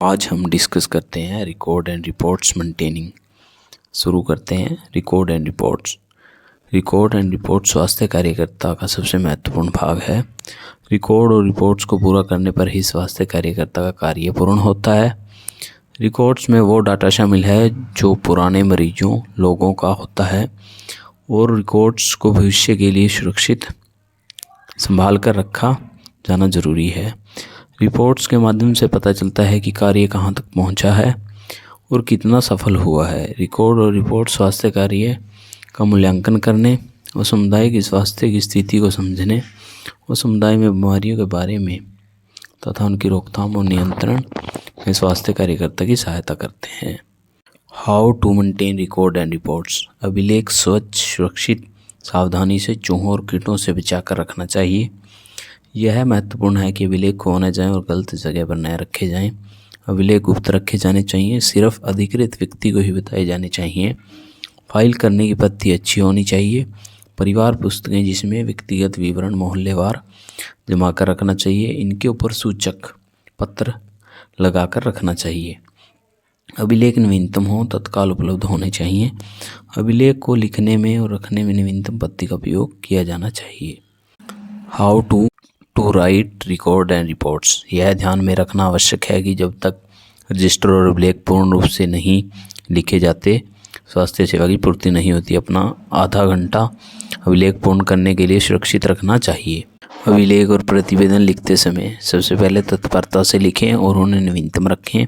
आज हम डिस्कस करते हैं रिकॉर्ड एंड रिपोर्ट्स मेंटेनिंग। शुरू करते हैं record and reports. Record and report स्वास्थ्य कार्यकर्ता का सबसे महत्वपूर्ण भाग है। रिकॉर्ड और रिपोर्ट्स को पूरा करने पर ही स्वास्थ्य कार्यकर्ता का कार्य पूर्ण होता है। रिकॉर्ड्स में वो डाटा शामिल है जो पुराने मरीजों लोगों का होता है और रिकॉर्ड्स को भविष्य के लिए सुरक्षित संभाल कर रखा जाना जरूरी है। रिपोर्ट्स के माध्यम से पता चलता है कि कार्य कहाँ तक पहुँचा है और कितना सफल हुआ है। रिकॉर्ड और रिपोर्ट स्वास्थ्य कार्य का मूल्यांकन करने और समुदाय की स्वास्थ्य की स्थिति को समझने और समुदाय में बीमारियों के बारे में तथा उनकी रोकथाम और नियंत्रण में स्वास्थ्य कार्यकर्ता की सहायता करते हैं। How to maintain record and reports. अभिलेख स्वच्छ, सुरक्षित, सावधानी से चूहों और कीटों से बचाकर रखना चाहिए। यह महत्वपूर्ण है कि अभिलेख खो न जाएं और गलत जगह पर न रखे जाएं। अभिलेख गुप्त रखे जाने चाहिए, सिर्फ अधिकृत व्यक्ति को ही बताए जाने चाहिए। फाइल करने की पद्धति अच्छी होनी चाहिए। परिवार पुस्तकें जिसमें व्यक्तिगत विवरण मोहल्लेवार जमा कर रखना चाहिए। इनके ऊपर सूचक पत्र लगाकर रखना चाहिए। अभिलेख नवीनतम हो, तत्काल उपलब्ध होने चाहिए। अभिलेख को लिखने में और रखने में नवीनतम पद्धति का उपयोग किया जाना चाहिए। How to write record and reports. यह ध्यान में रखना आवश्यक है कि जब तक रजिस्टर और अभिलेख पूर्ण रूप से नहीं लिखे जाते स्वास्थ्य सेवा की पूर्ति नहीं होती। अपना आधा घंटा अभिलेख पूर्ण करने के लिए सुरक्षित रखना चाहिए। अभिलेख और प्रतिवेदन लिखते समय सबसे पहले तत्परता से लिखें और उन्हें नवीनतम रखें।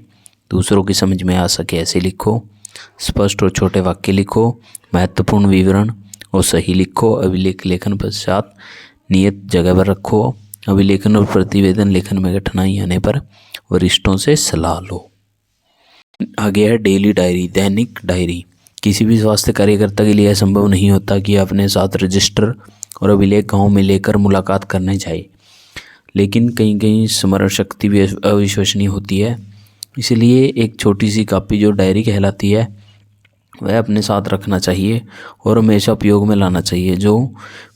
दूसरों की समझ में आ सके ऐसे लिखो। स्पष्ट और छोटे वाक्य लिखो। महत्वपूर्ण विवरण और सही लिखो। अभिलेख लेखन पश्चात नियत जगह पर रखो। अभिलेखन और प्रतिवेदन लेखन में कठिनाई आने पर वरिष्ठों से सलाह लो। आगे है डेली डायरी, दैनिक डायरी। किसी भी स्वास्थ्य कार्यकर्ता के लिए यह संभव नहीं होता कि अपने साथ रजिस्टर और अभिलेख गाँव में लेकर मुलाकात करने जाए, लेकिन कहीं कहीं स्मरण शक्ति भी अविश्वसनीय होती है। इसलिए एक छोटी सी कॉपी जो डायरी कहलाती है वह अपने साथ रखना चाहिए और हमेशा उपयोग में लाना चाहिए। जो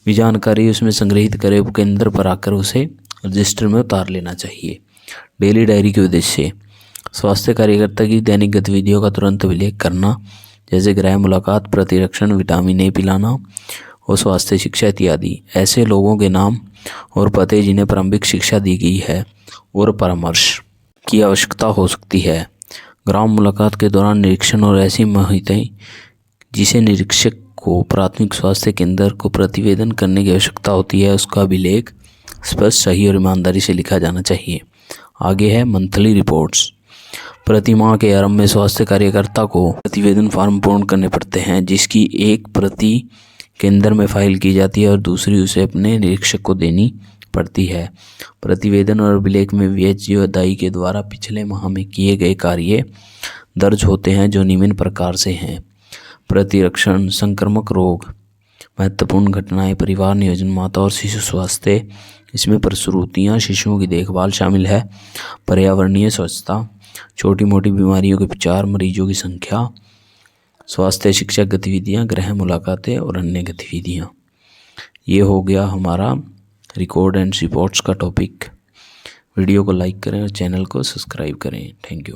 भी जानकारी उसमें संग्रहित करे वो केंद्र पर आकर उसे रजिस्टर में उतार लेना चाहिए। डेली डायरी के उद्देश्य स्वास्थ्य कार्यकर्ता की दैनिक गतिविधियों का तुरंत अभिलेख करना, जैसे गृह मुलाकात, प्रतिरक्षण, विटामिन ए पिलाना और स्वास्थ्य शिक्षा इत्यादि। ऐसे लोगों के नाम और पते जिन्हें प्रारंभिक शिक्षा दी गई है और परामर्श की आवश्यकता हो सकती है। ग्राम मुलाकात के दौरान निरीक्षण और ऐसी माहिती जिसे निरीक्षक को प्राथमिक स्वास्थ्य केंद्र को प्रतिवेदन करने की आवश्यकता होती है, उसका अभिलेख स्पष्ट, सही और ईमानदारी से लिखा जाना चाहिए। आगे है मंथली रिपोर्ट्स। प्रति माह के आरंभ में स्वास्थ्य कार्यकर्ता को प्रतिवेदन फॉर्म पूर्ण करने पड़ते हैं, जिसकी एक प्रति केंद्र में फाइल की जाती है और दूसरी उसे अपने निरीक्षक को देनी पड़ती है। प्रतिवेदन और अभिलेख में VHO अदाई के द्वारा पिछले माह में किए गए कार्य दर्ज होते हैं, जो निम्न प्रकार से हैं। प्रतिरक्षण, संक्रामक रोग, महत्वपूर्ण घटनाएं, परिवार नियोजन, माता और शिशु स्वास्थ्य, इसमें प्रसूतियाँ, शिशुओं की देखभाल शामिल है। पर्यावरणीय स्वच्छता, छोटी मोटी बीमारियों के उपचार, मरीजों की संख्या, स्वास्थ्य शिक्षा गतिविधियाँ, गृह मुलाकातें और अन्य गतिविधियाँ। ये हो गया हमारा रिकॉर्ड एंड रिपोर्ट्स का टॉपिक। वीडियो को लाइक करें और चैनल को सब्सक्राइब करें। Thank you.